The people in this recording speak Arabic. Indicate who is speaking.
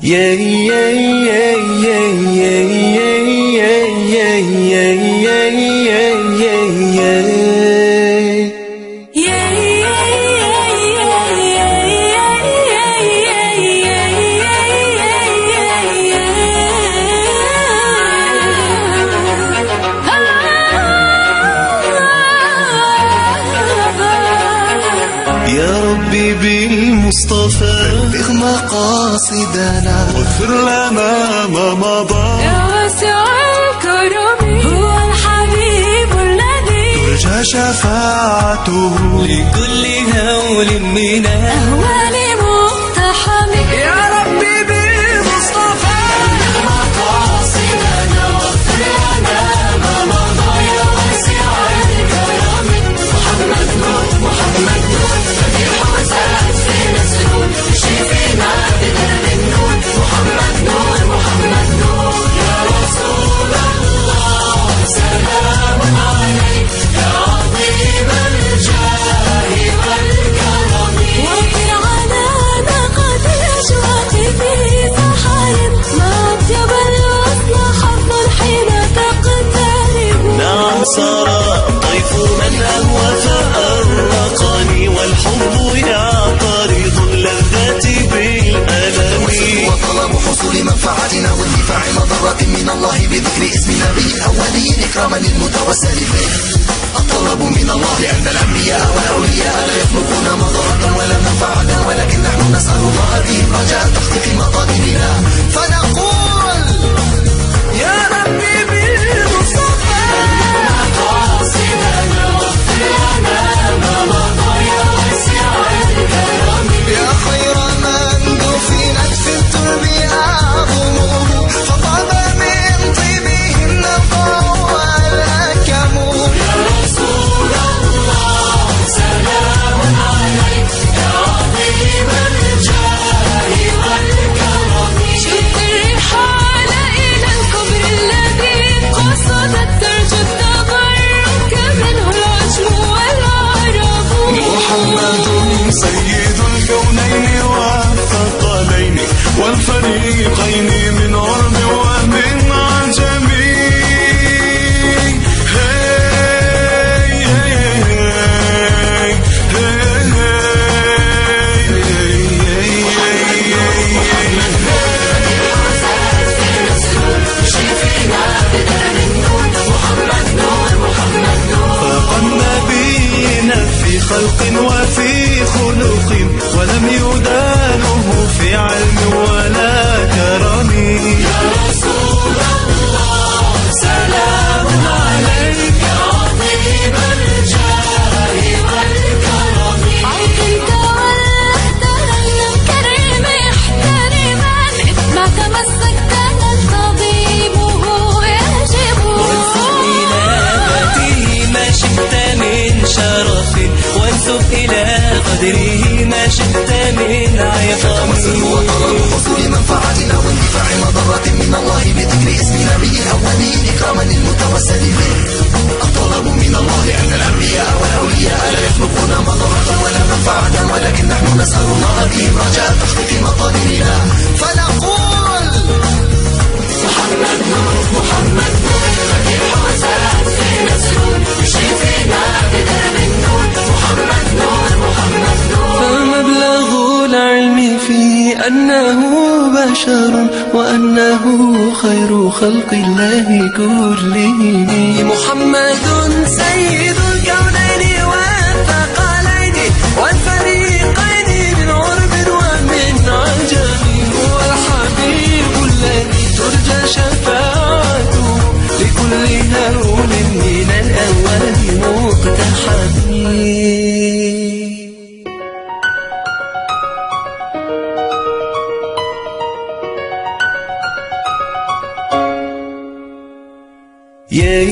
Speaker 1: يا ربي بالمصطفى بلغ مقاصدنا واغفر لنا ما مضى.
Speaker 2: يا واسع الكرم هو الحبيب الذي
Speaker 1: ترجى شفاعته
Speaker 3: لكل هول من
Speaker 2: أهوال مقتحم.
Speaker 1: يا ربي بالمصطفى
Speaker 2: بلغ مقاصدنا واغفر لنا ما مضى. يا واسع الكرم محمد نور محمد نور فتح وسعت فينا السنون شفينا بدرب النور. محمد نور محمد نور يا رسول الله سلام عليك يا عظيم الجاه والكرم. وفي عنانا قد الأشواق في سحر ما أطيب الوصل حظ حين تقترب.
Speaker 1: نعم سرى طيف من أهوى فأرقني والحب يعترض اللذات بالألم.
Speaker 4: وطلب حصول منفعتنا واندفاع مضرة من الله بذكر اسم نبي الأولين إكراما للمتوسل به. الطلب من الله لأن الأنبياء والأولياء لا يخلقون مضرة ولا منفعة ولكن نحن نسأل الله بهم رجاء تحقيق مطالبنا فنقول
Speaker 1: يا ربي بالمصطفى
Speaker 2: مقاصدنا واغفر لنا ما مضى. يا واسع الكرم
Speaker 4: يا خير من دفنت في الترب أعظمه فطاب من طيبه النقاء والأكم.
Speaker 2: يا رسول الله سلام عليك يا عظيم الجاه والكرم. شد الرحال إلى الكبر الذي قصدت ترجو التبرك منه العجم والعرب.
Speaker 1: محمد سيد الكونين والثقلين والفريقين من عرب ومن عجم. فاق النبيين في خلق وفي خلق ولم يدانه في علم ولا كرم.
Speaker 2: يا رسول الله سلام عليك يا عظيم الجاه والكرم. عقلت ولهت لم كريم احترما إذ ما تمسكت الطبيب يجب.
Speaker 3: وانسب إلى ذاته ما شئت من شرف وانسب إلى قدره ما شئت من عظم.
Speaker 4: وطلب حصول منفعتنا واندفاع مضرة من الله بذكر اسم نبي الأولين إكراما للمتوسل به. الطلب من الله لأن الأنبياء والأولياء لا يخلقون مضرة ولا منفعة ولكن نحن نسأل الله بهم رجاء تحقيق مطالبنا فنقول
Speaker 2: محمد نور محمد نور فتح وسعت فينا السنون شفينا بدرب النور. محمد نور محمد نور.
Speaker 3: فمبلغ العلم في أنه بشر وأنه خير خلق الله كلهم. محمد سيد الكونين والثقلين والفريقين من عرب ومن عجم. هو الحبيب الذي ترجى شفاعته لكل هول من الأول مقتحم.
Speaker 1: yeah